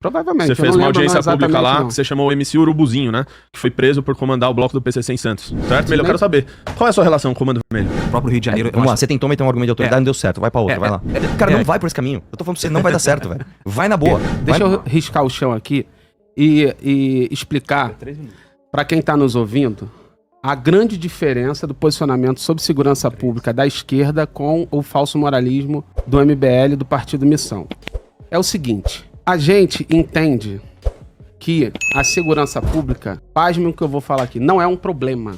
Provavelmente. Você fez uma audiência pública lá, não. que você chamou o MC Urubuzinho, né? Que foi preso por comandar o bloco do PCC em Santos. Certo? Melhor, eu quero saber. Qual é a sua relação com o Comando Vermelho? O próprio Rio de Janeiro... Vamos lá, você tentou meter um argumento de autoridade, não deu certo. Vai pra outra, vai lá. Cara, não vai por esse caminho. Eu tô falando pra você, não vai dar certo, velho. Vai na boa. Deixa eu riscar o chão aqui e explicar pra quem tá nos ouvindo a grande diferença do posicionamento sobre segurança pública da esquerda com o falso moralismo do MBL, do Partido Missão. É o seguinte, a gente entende que a segurança pública, pasme o que eu vou falar aqui, não é um problema,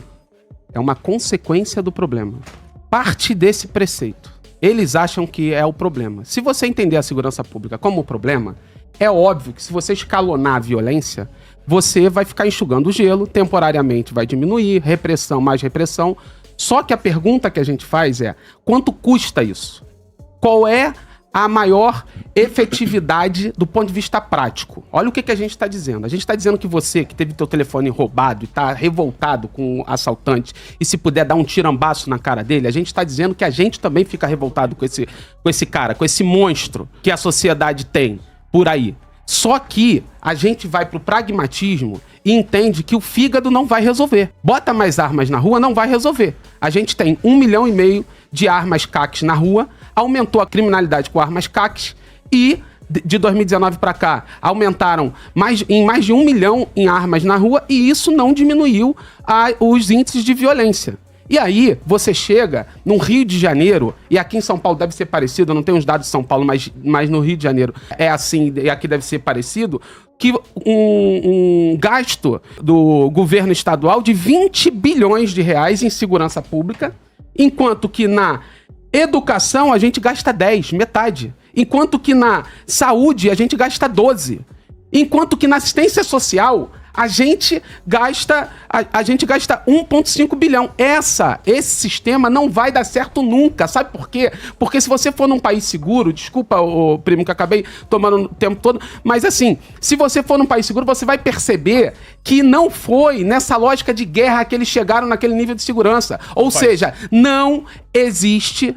é uma consequência do problema. Parte desse preceito. Eles acham que é o problema. Se você entender a segurança pública como problema, é óbvio que se você escalonar a violência, você vai ficar enxugando o gelo, temporariamente vai diminuir, repressão mais repressão. Só que a pergunta que a gente faz é, quanto custa isso? Qual é a maior efetividade do ponto de vista prático? Olha o que a gente está dizendo. A gente está dizendo que você, que teve teu telefone roubado e está revoltado com o assaltante, e se puder dar um tirambaço na cara dele, a gente está dizendo que a gente também fica revoltado com esse cara, com esse monstro que a sociedade tem por aí. Só que a gente vai pro pragmatismo e entende que o fígado não vai resolver. Bota mais armas na rua, não vai resolver. A gente tem 1,5 milhão de armas CACs na rua, aumentou a criminalidade com armas CACs e de 2019 para cá aumentaram em mais de 1 milhão em armas na rua e isso não diminuiu os índices de violência. E aí, você chega no Rio de Janeiro, e aqui em São Paulo deve ser parecido, eu não tenho os dados de São Paulo, mas no Rio de Janeiro é assim, e aqui deve ser parecido, que um gasto do governo estadual de 20 bilhões de reais em segurança pública, enquanto que na educação a gente gasta 10, metade. Enquanto que na saúde a gente gasta 12. Enquanto que na assistência social a gente gasta 1,5 bilhão. Esse sistema não vai dar certo nunca. Sabe por quê? Porque se você for num país seguro, desculpa, o primo, que acabei tomando o tempo todo, mas assim, se você for num país seguro, você vai perceber que não foi nessa lógica de guerra que eles chegaram naquele nível de segurança. Ou seja, não existe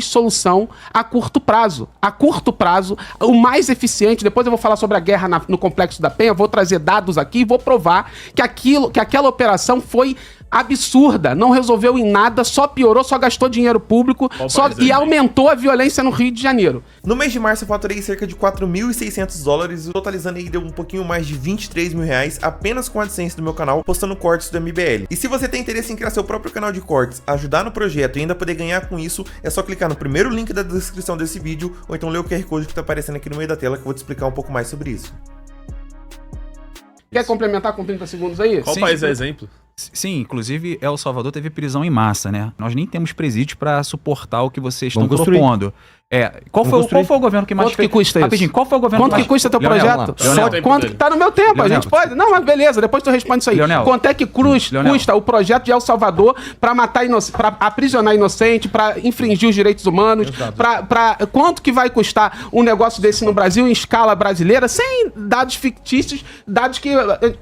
solução a curto prazo. A curto prazo, o mais eficiente, depois eu vou falar sobre a guerra no Complexo da Penha, vou trazer dados aqui e vou provar que aquela operação foi absurda, não resolveu em nada, só piorou, só gastou dinheiro público e aumentou a violência no Rio de Janeiro. No mês de março eu faturei cerca de $4.600, totalizando aí deu um pouquinho mais de R$23 mil apenas com a AdSense do meu canal, postando cortes do MBL. E se você tem interesse em criar seu próprio canal de cortes, ajudar no projeto e ainda poder ganhar com isso, é só clicar no primeiro link da descrição desse vídeo, ou então ler o QR Code que tá aparecendo aqui no meio da tela que eu vou te explicar um pouco mais sobre isso. Quer complementar com 30 segundos aí? Qual país é exemplo? Sim, inclusive El Salvador teve prisão em massa, né? Nós nem temos presídio para suportar o que vocês estão propondo. Qual foi o governo que mais fez? Quanto que custa isso? Rapidinho, qual foi o governo Quanto que custa teu projeto? Quanto que tá no meu tempo, a gente pode... Não, mas beleza, depois tu responde isso aí. Leonel, quanto é que custa o projeto de El Salvador pra matar pra aprisionar inocente, pra infringir os direitos humanos, quanto que vai custar um negócio desse no Brasil, em escala brasileira, sem dados fictícios, dados que...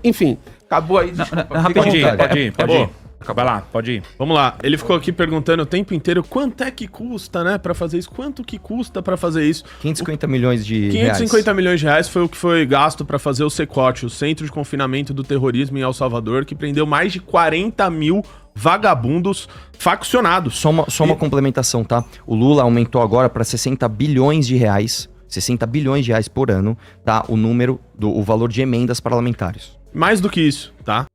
Enfim, acabou aí, desculpa. Pode ir. Vai lá, pode ir. Vamos lá. Ele ficou aqui perguntando o tempo inteiro quanto é que custa, né, pra fazer isso. Quanto que custa pra fazer isso? 550 milhões de 550 milhões de reais foi o que foi gasto pra fazer o CECOT, o Centro de Confinamento do Terrorismo em El Salvador, que prendeu mais de 40 mil vagabundos faccionados. Só uma complementação, tá? O Lula aumentou agora pra 60 bilhões de reais. 60 bilhões de reais por ano, tá? O valor de emendas parlamentares. Mais do que isso, tá?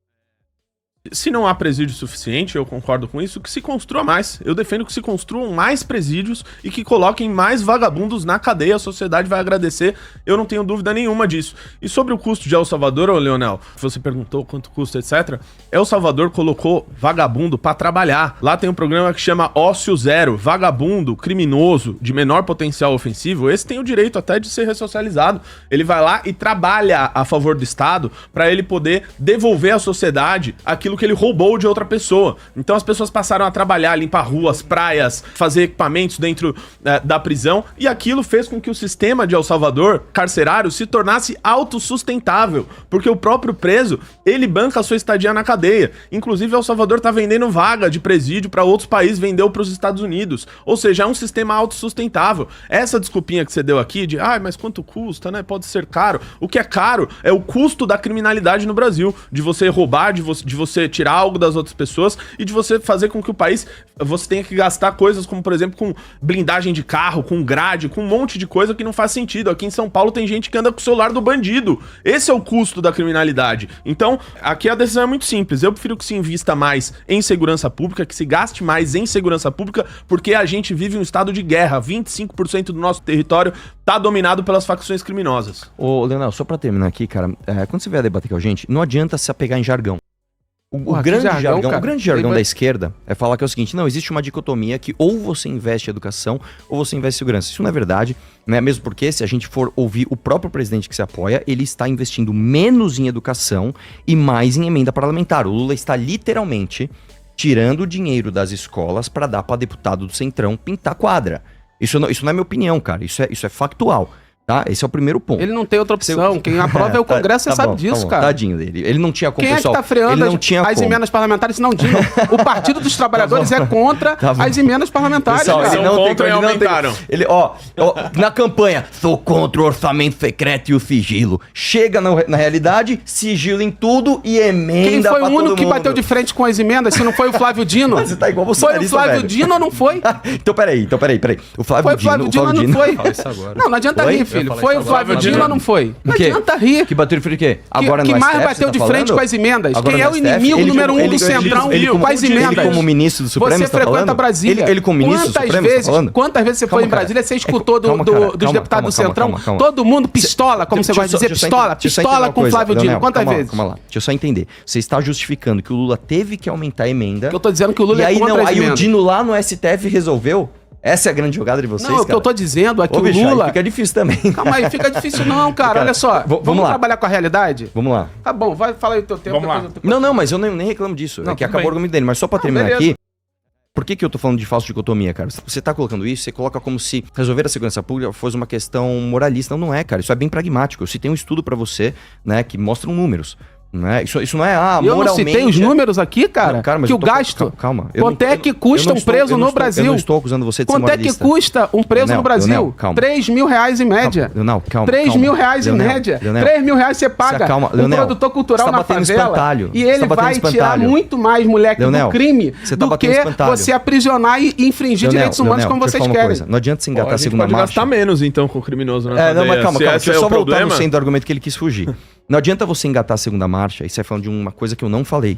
Se não há presídio suficiente, eu concordo com isso, que se construa mais. Eu defendo que se construam mais presídios e que coloquem mais vagabundos na cadeia. A sociedade vai agradecer, eu não tenho dúvida nenhuma disso. E sobre o custo de El Salvador, ô Leonel, você perguntou quanto custa, etc. El Salvador colocou vagabundo pra trabalhar. Lá tem um programa que chama Ócio Zero. Vagabundo, criminoso, de menor potencial ofensivo, esse tem o direito até de ser ressocializado. Ele vai lá e trabalha a favor do Estado pra ele poder devolver à sociedade aquilo que ele roubou de outra pessoa. Então as pessoas passaram a trabalhar, limpar ruas, praias, fazer equipamentos dentro da prisão, e aquilo fez com que o sistema de El Salvador carcerário se tornasse autossustentável, porque o próprio preso, ele banca a sua estadia na cadeia. Inclusive El Salvador tá vendendo vaga de presídio para outros países, vendeu para os Estados Unidos. Ou seja, é um sistema autossustentável. Essa desculpinha que você deu aqui de, mas quanto custa, né? Pode ser caro. O que é caro é o custo da criminalidade no Brasil, de você roubar, de você tirar algo das outras pessoas e de você fazer com que o país, você tenha que gastar coisas como, por exemplo, com blindagem de carro, com grade, com um monte de coisa que não faz sentido. Aqui em São Paulo tem gente que anda com o celular do bandido. Esse é o custo da criminalidade. Então, aqui a decisão é muito simples. Eu prefiro que se invista mais em segurança pública, que se gaste mais em segurança pública, porque a gente vive um estado de guerra. 25% do nosso território tá dominado pelas facções criminosas. Ô, Leonel, só pra terminar aqui, cara, quando você vier debater com a gente, não adianta se apegar em jargão. O grande jargão da esquerda é falar que é o seguinte, não, existe uma dicotomia que ou você investe em educação ou você investe em segurança. Isso não é verdade, né? Mesmo porque se a gente for ouvir o próprio presidente que se apoia, ele está investindo menos em educação e mais em emenda parlamentar. O Lula está literalmente tirando o dinheiro das escolas para dar para deputado do Centrão pintar quadra. Isso não é minha opinião, cara, isso é factual. Tá? Esse é o primeiro ponto. Ele não tem outra opção. Quem aprova é o Congresso, você sabe disso, cara. Tadinho dele. Ele não tinha como, Quem pessoal. É que tá freando as emendas parlamentares? Não, digo. O Partido dos Trabalhadores é contra as emendas parlamentares. Pessoal, cara. ele não contra tem, e aumentaram. Ele, na campanha, sou contra o orçamento secreto e o sigilo. Chega na realidade, sigilo em tudo e emenda. Quem foi o único que bateu de frente com as emendas? Se não foi o Flávio Dino? Você tá igual Foi o Flávio Dino ou não foi? Então, peraí. O Flávio Dino ou não foi? Não adianta rir, filho. Foi o Flávio Dino ou não foi? Não adianta rir. Que bateu de frente o quê? Agora que mais bateu de frente com as emendas? Quem é o inimigo número 1 do Centrão com as emendas? Ele como ministro do Supremo, você frequenta Brasília. Ele como ministro do Supremo, quantas vezes você foi em Brasília, você escutou dos deputados do Centrão? Todo mundo pistola, como você gosta de dizer, pistola com o Flávio Dino. Quantas vezes? Calma lá, deixa eu só entender. Você está justificando que o Lula teve que aumentar a emenda. Eu tô dizendo que o Lula é contra as emendas. Aí o Dino lá no STF resolveu? Essa é a grande jogada de vocês, Não, o que eu tô dizendo é que o Lula... Fica difícil também. Calma aí, fica difícil não, cara. Olha só, vamos trabalhar com a realidade? Vamos lá. Tá bom, vai, fala aí o teu tempo. Vamos lá. Não, mas eu nem reclamo disso. É que acabou o argumento dele. Mas só pra terminar aqui, por que eu tô falando de falsa dicotomia, cara? Você tá colocando isso, você coloca como se resolver a segurança pública fosse uma questão moralista. Não é, cara. Isso é bem pragmático. Eu citei um estudo pra você, né, que mostram números. Né? Isso não é, moralmente... Eu não citei os números aqui, cara, não, cara que o gasto... Calma. Quanto é que custa um preso no Brasil? Eu não estou acusando você de ser moralista. Quanto é que custa um preso no Brasil? R$3.000 em média. Calma. R$3.000 em média. R$3.000 você paga um produtor cultural na favela e ele vai tirar muito mais moleque do crime do que você aprisionar e infringir direitos humanos como vocês querem. Não adianta se engatar a segunda marcha. A gente pode gastar menos, então, com o criminoso na cadeia. Não, mas calma. Deixa eu só voltar no centro do argumento que ele quis fugir. Não adianta você engatar a segunda marcha e sair falando de uma coisa que eu não falei.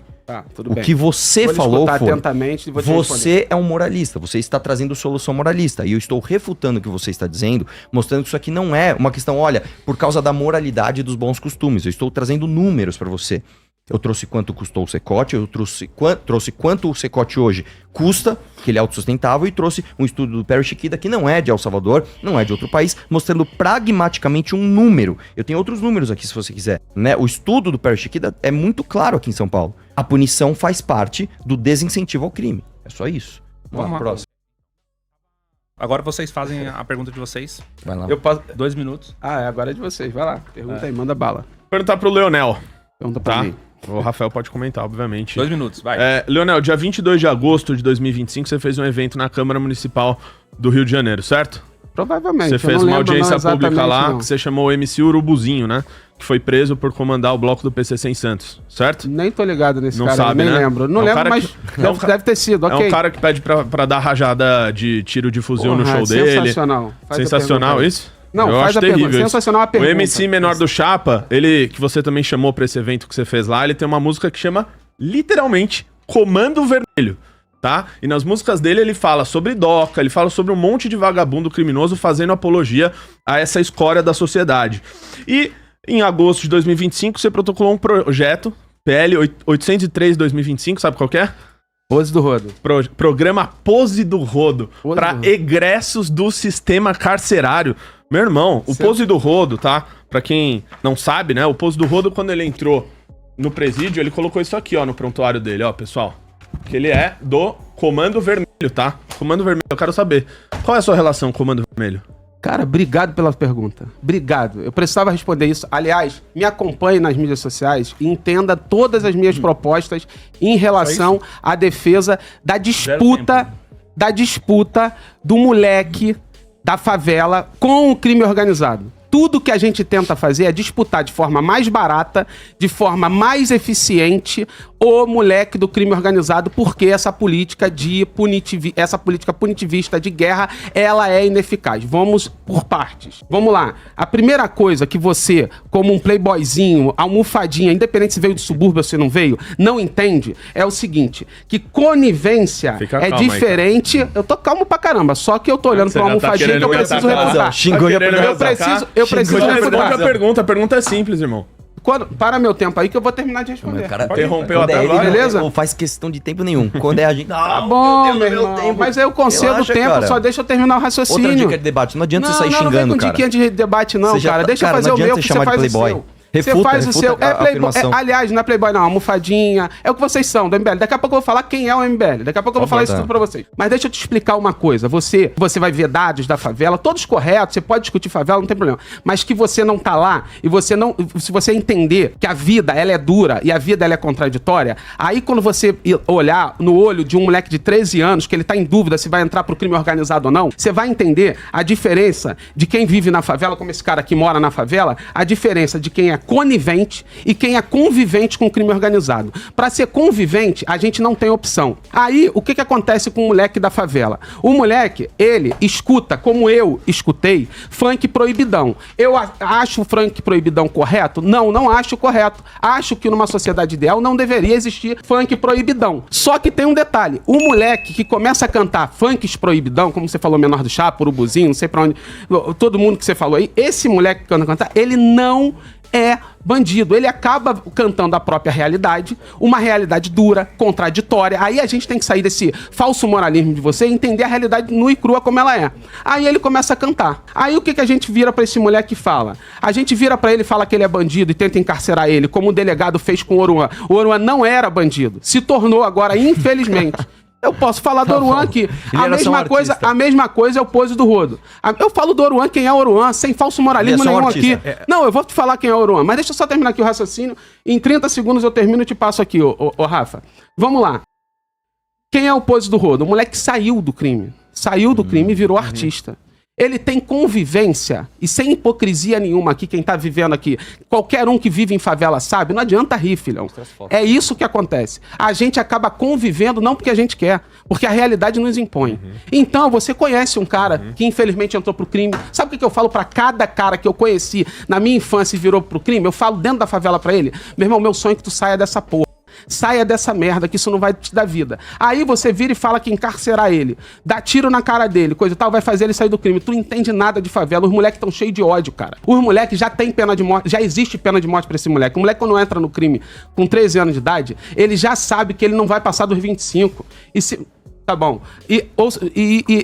Tudo bem. O que você falou foi, atentamente e você é um moralista, você está trazendo solução moralista. E eu estou refutando o que você está dizendo, mostrando que isso aqui não é uma questão, olha, por causa da moralidade dos bons costumes. Eu estou trazendo números para você. Eu trouxe quanto custou o Secote, eu trouxe quanto o Secote hoje custa, que ele é autossustentável, e trouxe um estudo do Perry Chiquida, que não é de El Salvador, não é de outro país, mostrando pragmaticamente um número. Eu tenho outros números aqui, se você quiser. Né? O estudo do Perry Chiquida é muito claro aqui em São Paulo. A punição faz parte do desincentivo ao crime. É só isso. Vamos lá. Próximo. Agora vocês fazem a pergunta de vocês. Vai lá. 2 minutos. Agora é de vocês. Vai lá. Pergunta aí, manda bala. Perguntar pro Leonel. Pergunta pra mim. O Rafael pode comentar, obviamente. 2 minutos, vai. Leonel, dia 22 de agosto de 2025, você fez um evento na Câmara Municipal do Rio de Janeiro, certo? Provavelmente. Você fez uma audiência pública lá, que você chamou o MC Urubuzinho, né? Que foi preso por comandar o bloco do PCC em Santos, certo? Nem tô ligado nesse não cara, sabe, nem né? lembro. Não lembro, mas deve ter sido, ok. É um cara que pede pra dar rajada de tiro de fuzil no show dele. Sensacional. Sensacional isso? Não, eu faz acho a terrível pergunta. Sensacional a pergunta. O MC Menor do Chapa, ele, que você também chamou pra esse evento que você fez lá, ele tem uma música que chama, literalmente, Comando Vermelho, tá? E nas músicas dele ele fala sobre DOCA, ele fala sobre um monte de vagabundo criminoso fazendo apologia a essa escória da sociedade. E em agosto de 2025 você protocolou um projeto, PL 803-2025, sabe qual que é? Pose do Rodo. Programa Pose do Rodo, para egressos do sistema carcerário. Meu irmão, o Pose do Rodo, tá? Pra quem não sabe, né? O Pose do Rodo, quando ele entrou no presídio, ele colocou isso aqui, ó, no prontuário dele, ó, pessoal. Que ele é do Comando Vermelho, tá? Comando Vermelho, eu quero saber. Qual é a sua relação com o Comando Vermelho? Cara, obrigado pela pergunta. Obrigado. Eu precisava responder isso. Aliás, me acompanhe nas mídias sociais e entenda todas as minhas propostas em relação à defesa da disputa do moleque da favela com o crime organizado. Tudo que a gente tenta fazer é disputar de forma mais barata, de forma mais eficiente o moleque do crime organizado, porque essa política punitivista de guerra, ela é ineficaz. Vamos por partes. Vamos lá. A primeira coisa que você, como um playboyzinho, almofadinha, independente se veio do subúrbio ou se não veio, não entende, é o seguinte, que conivência é diferente... Aí, eu tô calmo pra caramba, só que eu tô olhando pra uma almofadinha que eu preciso refutar. Eu preciso refutar. A pergunta é simples, irmão. Para meu tempo aí que eu vou terminar de responder. O cara interrompeu até agora. Beleza? Não faz questão de tempo nenhum. Quando é a gente... Tá bom, meu irmão. Tempo. Mas eu concedo o tempo, cara. Só deixa eu terminar o raciocínio. Outra dica de debate. Não adianta você sair xingando, cara. Não vem com diquinha de debate não, cara. Deixa eu fazer o meu que você faz o seu. Refuta, você faz o seu. É Playboy. Aliás, não é Playboy, não. Almofadinha. É o que vocês são, do MBL. Daqui a pouco eu vou falar quem é o MBL. Daqui a pouco eu vou falar isso tudo pra vocês. Mas deixa eu te explicar uma coisa. Você vai ver dados da favela, todos corretos. Você pode discutir favela, não tem problema. Mas que você não tá lá e você não. Se você entender que a vida, ela é dura e a vida, ela é contraditória, aí quando você olhar no olho de um moleque de 13 anos, que ele tá em dúvida se vai entrar pro crime organizado ou não, você vai entender a diferença de quem vive na favela, como esse cara que mora na favela, a diferença de quem é conivente e quem é convivente com o crime organizado. Para ser convivente, a gente não tem opção. Aí, o que acontece com o moleque da favela? O moleque, ele escuta, como eu escutei, funk proibidão. Eu acho o funk proibidão correto? Não acho correto. Acho que numa sociedade ideal não deveria existir funk proibidão. Só que tem um detalhe. O moleque que começa a cantar funks proibidão, como você falou, Menor do Chapa, Urubuzinho, não sei pra onde, todo mundo que você falou aí, esse moleque que canta cantar, ele não é bandido. Ele acaba cantando a própria realidade, uma realidade dura, contraditória. Aí a gente tem que sair desse falso moralismo de você e entender a realidade nua e crua como ela é. Aí ele começa a cantar. Aí o que a gente vira pra esse moleque e fala? A gente vira pra ele e fala que ele é bandido e tenta encarcerar ele, como o delegado fez com o Oruan. O Oruan não era bandido. Se tornou agora, infelizmente. Eu posso falar do Oruan aqui. A mesma coisa é o Pose do Rodo. Eu falo do Oruan, quem é o Oruan, sem falso moralismo nenhum aqui. Não, eu vou te falar quem é o Oruan, mas deixa eu só terminar aqui o raciocínio. Em 30 segundos eu termino e te passo aqui, ô Rafa. Vamos lá. Quem é o Pose do Rodo? O moleque saiu do crime. Saiu do crime e virou artista. Ele tem convivência, e sem hipocrisia nenhuma aqui, quem tá vivendo aqui, qualquer um que vive em favela sabe, não adianta rir, filhão. É isso que acontece. A gente acaba convivendo não porque a gente quer, porque a realidade nos impõe. Então, você conhece um cara que infelizmente entrou pro crime. Sabe o que eu falo pra cada cara que eu conheci na minha infância e virou pro crime? Eu falo dentro da favela pra ele, meu irmão, meu sonho é que tu saia dessa porra. Saia dessa merda, que isso não vai te dar vida. Aí você vira e fala que encarcerar ele, dá tiro na cara dele, coisa e tal, vai fazer ele sair do crime. Tu não entende nada de favela. Os moleques estão cheios de ódio, cara. Os moleques já tem pena de morte, já existe pena de morte pra esse moleque. O moleque, quando entra no crime com 13 anos de idade, ele já sabe que ele não vai passar dos 25. E se... Tá bom. E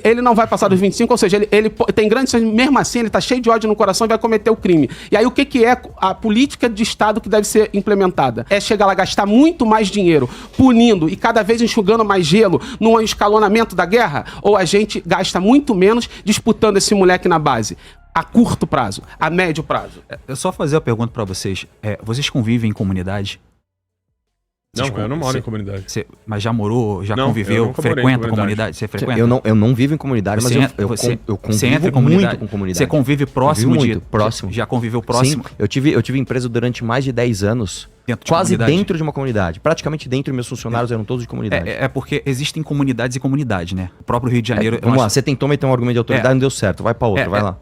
ele não vai passar dos 25, ou seja, ele tem grandes... Mesmo assim, ele tá cheio de ódio no coração e vai cometer o crime. E aí, o que é a política de Estado que deve ser implementada? É chegar lá, gastar muito mais dinheiro punindo e cada vez enxugando mais gelo num escalonamento da guerra? Ou a gente gasta muito menos disputando esse moleque na base? A curto prazo, a médio prazo. Eu só fazer a pergunta pra vocês. Vocês convivem em comunidade? Não, eu não moro em comunidade. Mas já morou, já conviveu, frequenta comunidade? Você frequenta? Eu não vivo em comunidade, mas eu convivo muito com comunidade. Você convive próximo próximo. Já conviveu próximo? Sim, eu tive empresa durante mais de 10 anos, quase dentro de uma comunidade. Praticamente dentro, meus funcionários eram todos de comunidade. É porque existem comunidades e comunidade, né? O próprio Rio de Janeiro... Vamos lá, você tentou meter um argumento de autoridade, não deu certo, vai pra outra, vai lá.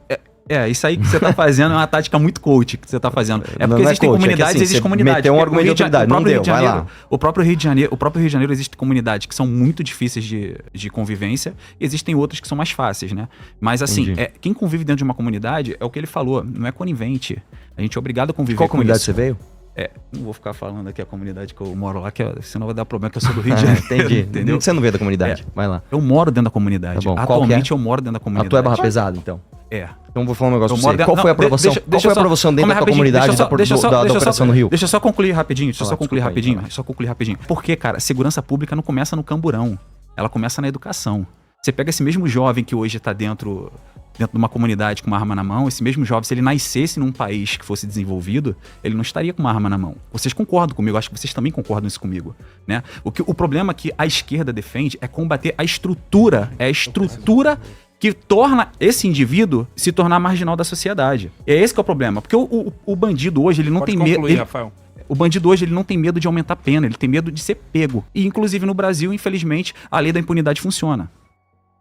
Isso aí que você tá fazendo é uma tática muito coach que você tá fazendo. É porque existem comunidades, assim, existem comunidades. Meteu um argumento de autoridade, não deu, vai lá. O próprio Rio de Janeiro existe comunidades que são muito difíceis de convivência e existem outras que são mais fáceis, né? Mas assim, quem convive dentro de uma comunidade é o que ele falou, não é conivente. A gente é obrigado a conviver com isso. Qual comunidade você veio? Não vou ficar falando aqui a comunidade que eu moro lá, senão vai dar problema, que eu sou do Rio de Janeiro. Entendi. Entendeu? Você não veio da comunidade, vai lá. Eu moro dentro da comunidade. Tá bom. Atualmente eu moro dentro da comunidade. A tua é Barra Pesada, então? Então vou falar um negócio Eu pra você. moro Qual dentro- foi a não, aprovação? deixa- Qual deixa foi a só- aprovação dentro calma da tua rapidinho, comunidade deixa só- da Operação no Rio? Deixa eu só concluir rapidinho, Desculpa aí, só concluir rapidinho. Porque, cara, segurança pública não começa no camburão, ela começa na educação. Você pega esse mesmo jovem que hoje tá dentro de uma comunidade com uma arma na mão, esse mesmo jovem, se ele nascesse num país que fosse desenvolvido, ele não estaria com uma arma na mão. Vocês concordam comigo, acho que vocês também concordam isso comigo, né? O problema que a esquerda defende é combater a estrutura, que torna esse indivíduo se tornar marginal da sociedade. É esse que é o problema, porque o bandido hoje, ele não Pode tem medo... concluir, Rafael. O bandido hoje, ele não tem medo de aumentar a pena, ele tem medo de ser pego. E, inclusive, no Brasil, infelizmente, a lei da impunidade funciona.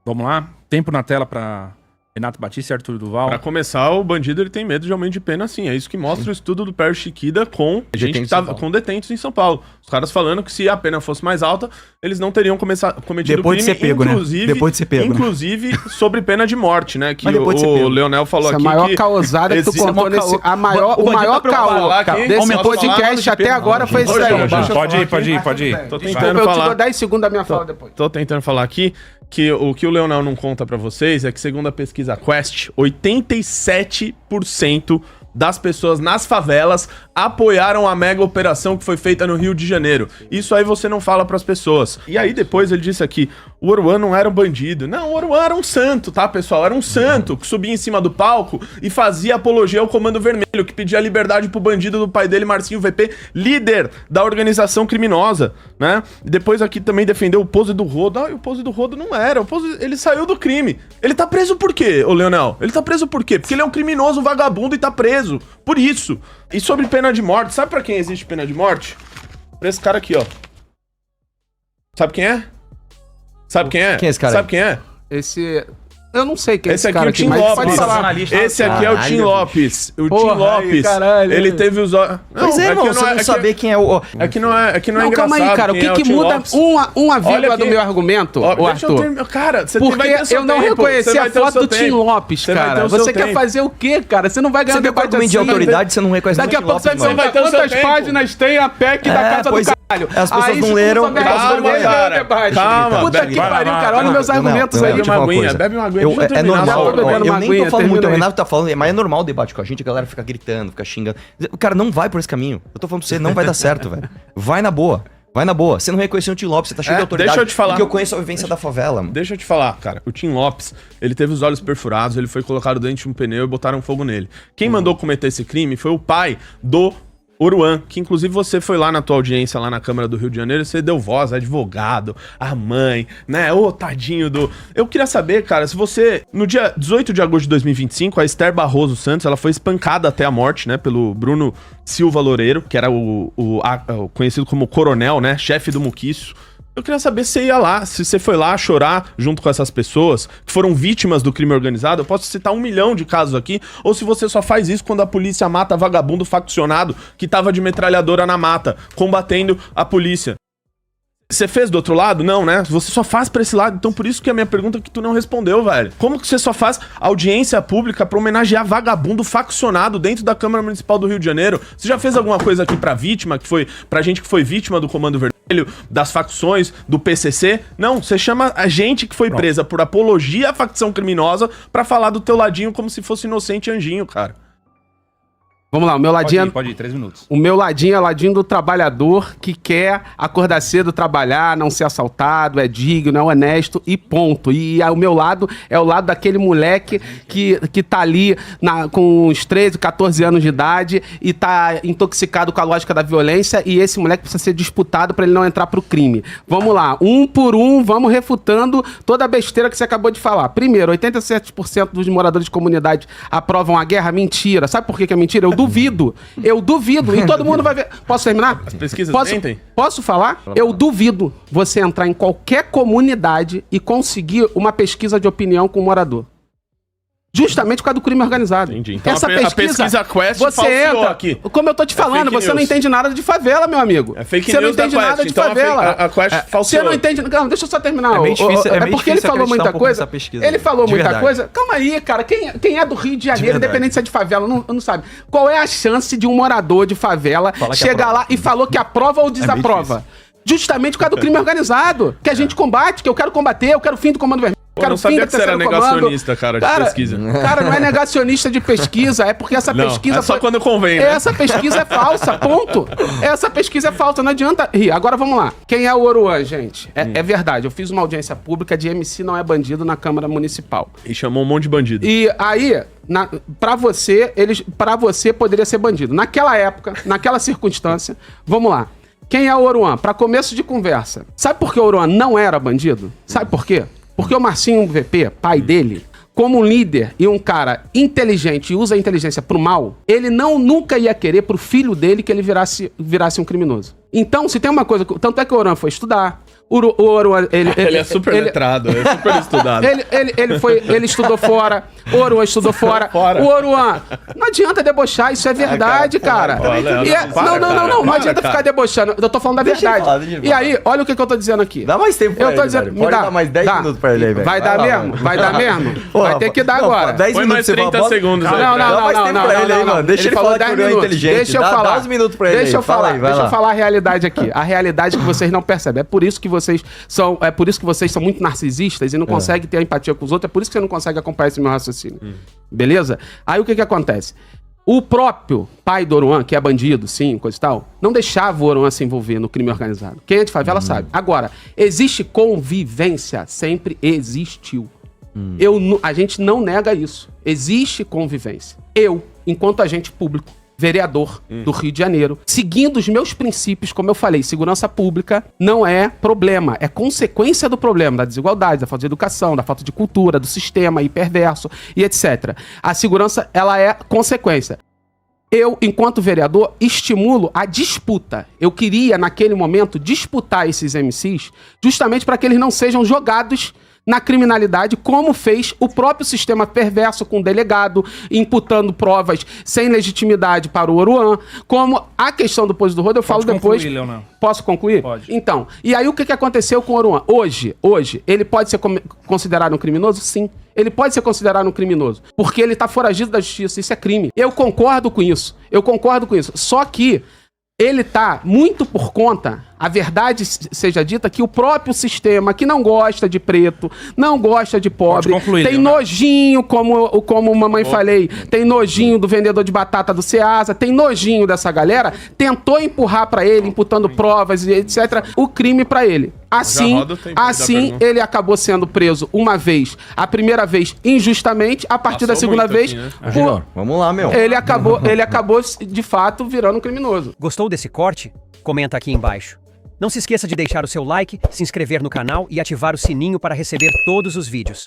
Vamos lá. Tempo na tela pra Renato Batista e Arthur Duval. Pra começar, o bandido ele tem medo de aumento de pena, sim. É isso que mostra o estudo do Pério Chiquida com gente que tava com detentos em São Paulo. Os caras falando que se a pena fosse mais alta, eles não teriam cometido Depois de crime, ser pego, inclusive, né? Depois de ser pego, né? inclusive sobre pena de morte, né? Que Mas depois de ser o pego. Leonel falou Essa aqui é a maior que causada que tu existe- contou nesse... A maior, o bandido maior tá preocupado caô lá, quem? desse Aumentou podcast até agora foi isso Ô, aí. João, deixa eu Pode ir, falar pode ir. Tô Desculpa, tentando eu te falar. dou 10 segundos da minha fala depois. Tô tentando falar aqui que o que o Leonel não conta pra vocês é que, segundo a pesquisa Quest, 87% das pessoas nas favelas apoiaram a mega operação que foi feita no Rio de Janeiro. Isso aí você não fala pras pessoas. E aí depois ele disse aqui, o Oruan não era um bandido. Não, o Oruan era um santo, tá, pessoal? Era um santo que subia em cima do palco e fazia apologia ao Comando Vermelho, que pedia liberdade pro bandido do pai dele, Marcinho VP, líder da organização criminosa, né? E depois aqui também defendeu o Pose do Rodo. Ah, e o Pose do Rodo não era. O Pose, ele saiu do crime. Ele tá preso por quê, ô Leonel? Ele tá preso por quê? Porque ele é um criminoso vagabundo e tá preso. Por isso. E sobre pena de morte, sabe pra quem existe pena de morte? Pra esse cara aqui, ó. Sabe quem é? Sabe quem é? Quem é esse cara Sabe aí? quem é? Esse... Eu não sei quem Esse é esse aqui é cara o aqui, Tim mas Lopes. pode falar. Jornalista. Esse aqui é o Tim Caralho, Lopes. O Tim Porra, Lopes. caralho. Ele teve os olhos. Pois é, irmão, você não saber quem é o... É que não é Não, engraçado. calma aí, cara. O quem é que Tim muda Lopes. uma vírgula aqui. do meu argumento, Ó, ô deixa eu Arthur? terminar. Cara, você Porque vai ter o seu eu não tempo. reconheci Você vai a ter o foto seu do Tim tempo. Lopes, Você vai ter cara. o seu Você quer tempo. fazer o quê, cara? Você não vai ganhar Você tem debate argumento de assim. autoridade, você não reconhece Daqui a nem o pouco você Lopes, vai mano. vai ter o seu quantas tempo. páginas tem a PEC da Casa do pois é. Caralho. As pessoas Aí, não se tu leram, souber e tá responder, vergonha, ganha o cara. debate. Calma, Puta Beto. que Vai lá, pariu, vai cara. lá. Olha meus Não, argumentos não, aí. eu Bebe te uma falar uma aguinha, coisa. bebe uma aguinha. Eu- Deixa eu é terminar, normal, já tô bebendo eu uma nem tô aguinha, falando muito, o termina aí. Renato tá falando, mas é normal o debate com a gente galera fica gritando, fica xingando. Cara, não vai por esse caminho. Eu tô falando pra você, não vai dar certo, velho. Vai na boa. Vai na boa. Você não reconheceu o Tim Lopes, você tá cheio de autoridade. deixa eu te falar. Porque eu conheço a vivência da favela, mano. Deixa eu te falar, cara. O Tim Lopes, ele teve os olhos perfurados, ele foi colocado dentro de um pneu e botaram fogo nele. Quem mandou cometer esse crime foi o pai do Oruan, que inclusive você foi lá na tua audiência, lá na Câmara do Rio de Janeiro, você deu voz, advogado, a mãe, né? Ô, tadinho do... Eu queria saber, cara, se você... No dia 18 de agosto de 2025, a Esther Barroso Santos, ela foi espancada até a morte, né? Pelo Bruno Silva Loureiro, que era o conhecido como coronel, né? Chefe do Muquiço. Eu queria saber se você ia lá, se você foi lá chorar junto com essas pessoas que foram vítimas do crime organizado. Eu posso citar 1 milhão de casos aqui. Ou se você só faz isso quando a polícia mata vagabundo faccionado que tava de metralhadora na mata, combatendo a polícia. Você fez do outro lado? Não, né? Você só faz pra esse lado. Então por isso que a minha pergunta é que tu não respondeu, velho. Como que você só faz audiência pública pra homenagear vagabundo faccionado dentro da Câmara Municipal do Rio de Janeiro? Você já fez alguma coisa aqui pra vítima, que foi pra gente que foi vítima do Comando Vermelho, das facções, do PCC? Não, você chama a gente que foi presa por apologia à facção criminosa pra falar do teu ladinho como se fosse inocente anjinho, cara. Vamos lá, o meu ladinho... Pode ir, 3 minutos. O meu ladinho é o ladinho do trabalhador que quer acordar cedo, trabalhar, não ser assaltado, é digno, é honesto e ponto. E o meu lado é o lado daquele moleque que tá ali com uns 13, 14 anos de idade e tá intoxicado com a lógica da violência e esse moleque precisa ser disputado pra ele não entrar pro crime. Vamos lá, um por um, vamos refutando toda a besteira que você acabou de falar. Primeiro, 87% dos moradores de comunidade aprovam a guerra. Mentira. Sabe por que é mentira? Eu duvido. E todo mundo vai ver. Posso terminar? As pesquisas mentem? Posso falar? Eu duvido você entrar em qualquer comunidade e conseguir uma pesquisa de opinião com o morador. Justamente por causa do crime organizado. Entendi. Então Essa a pesquisa Quest você falseou entra, aqui. como eu tô te falando, fake você não news. entende nada de favela, meu amigo. É fake você não news da entende Quest, nada de então favela. a Quest Você falseou. não entende... Não, deixa eu só terminar. É meio difícil- é meio porque ele difícil falou muita acreditar um pouco coisa. nessa pesquisa, Ele falou de muita verdade. coisa. Calma aí, cara. Quem é do Rio de Janeiro, verdade. independente se é de favela, não sabe. Qual é a chance de um morador de favela Falar que chegar aprova. lá e falou que aprova ou desaprova? Justamente por causa do crime organizado, que a gente combate, que eu quero combater, eu quero o fim do Comando Vermelho. Pô, eu não sabia que você era negacionista, cara, de pesquisa. Cara, não é negacionista de pesquisa, é porque essa pesquisa... É só quando convém, né? Essa pesquisa é falsa, ponto. Essa pesquisa é falsa, não adianta rir. Agora vamos lá. Quem é o Oruan, gente? É verdade, eu fiz uma audiência pública de MC Não É Bandido na Câmara Municipal. E chamou um monte de bandido. E aí, pra você poderia ser bandido. Naquela época, naquela circunstância, vamos lá. Quem é o Oruan? Pra começo de conversa. Sabe por que o Oruan não era bandido? Sabe por quê? Porque o Marcinho VP, pai dele, como um líder e um cara inteligente e usa a inteligência pro mal, ele nunca ia querer pro filho dele que ele virasse um criminoso. Então, se tem uma coisa... Tanto é que o Oruan foi estudar. O Oruan, ele é super letrado, é super estudado. Ele estudou fora. O Oruan estudou fora. O Oruan, não adianta debochar, isso é verdade, cara. Não adianta ficar debochando. Eu tô falando da verdade. E aí, olha o que eu tô dizendo aqui. Dá mais tempo pra ele, dizendo, velho. Pode dar mais 10 minutos pra ele aí, velho. Vai dar mesmo? Vai dar mesmo? Vai ter que dar agora. 10 Põe mais 30 segundos aí. Não. Dá mais tempo pra ele aí, mano. Deixa ele falar que ele é inteligente. Deixa eu falar. Dá uns minutos pra ele. Deixa eu falar. Deixa eu falar a realidade aqui. A realidade que vocês não percebem. É por isso que vocês são muito narcisistas e não conseguem ter empatia com os outros. É por isso que você não consegue acompanhar esse meu raciocínio. Beleza? Aí o que acontece? O próprio pai do Oruan, que é bandido, sim, coisa e tal, não deixava o Oruan se envolver no crime organizado. Quem é de favela sabe. Agora, existe convivência? Sempre existiu. A gente não nega isso. Existe convivência. Eu, enquanto agente público, vereador do Rio de Janeiro, seguindo os meus princípios, como eu falei, segurança pública não é problema, é consequência do problema, da desigualdade, da falta de educação, da falta de cultura, do sistema hiperverso e etc. A segurança, ela é consequência. Eu, enquanto vereador, estimulo a disputa. Eu queria, naquele momento, disputar esses MCs justamente para que eles não sejam jogados na criminalidade, como fez o próprio sistema perverso com o delegado, imputando provas sem legitimidade para o Oruan, como a questão do Pouso do Rodo, eu falo depois. Posso concluir? Pode. Então, e aí o que aconteceu com o Oruan? Hoje, ele pode ser considerado um criminoso? Sim. Ele pode ser considerado um criminoso, porque ele tá foragido da justiça, isso é crime. Eu concordo com isso, Só que ele tá muito por conta, a verdade seja dita, que o próprio sistema, que não gosta de preto, não gosta de pobre, tem nojinho, como mamãe falei, tem nojinho do vendedor de batata do Ceasa, tem nojinho dessa galera, tentou empurrar pra ele, imputando provas e etc, o crime pra ele. Assim ele acabou sendo preso uma vez, a primeira vez injustamente, a partir da segunda vez... Aqui, né? Vamos lá, meu. Ele acabou, de fato, virando um criminoso. Gostou desse corte? Comenta aqui embaixo. Não se esqueça de deixar o seu like, se inscrever no canal e ativar o sininho para receber todos os vídeos.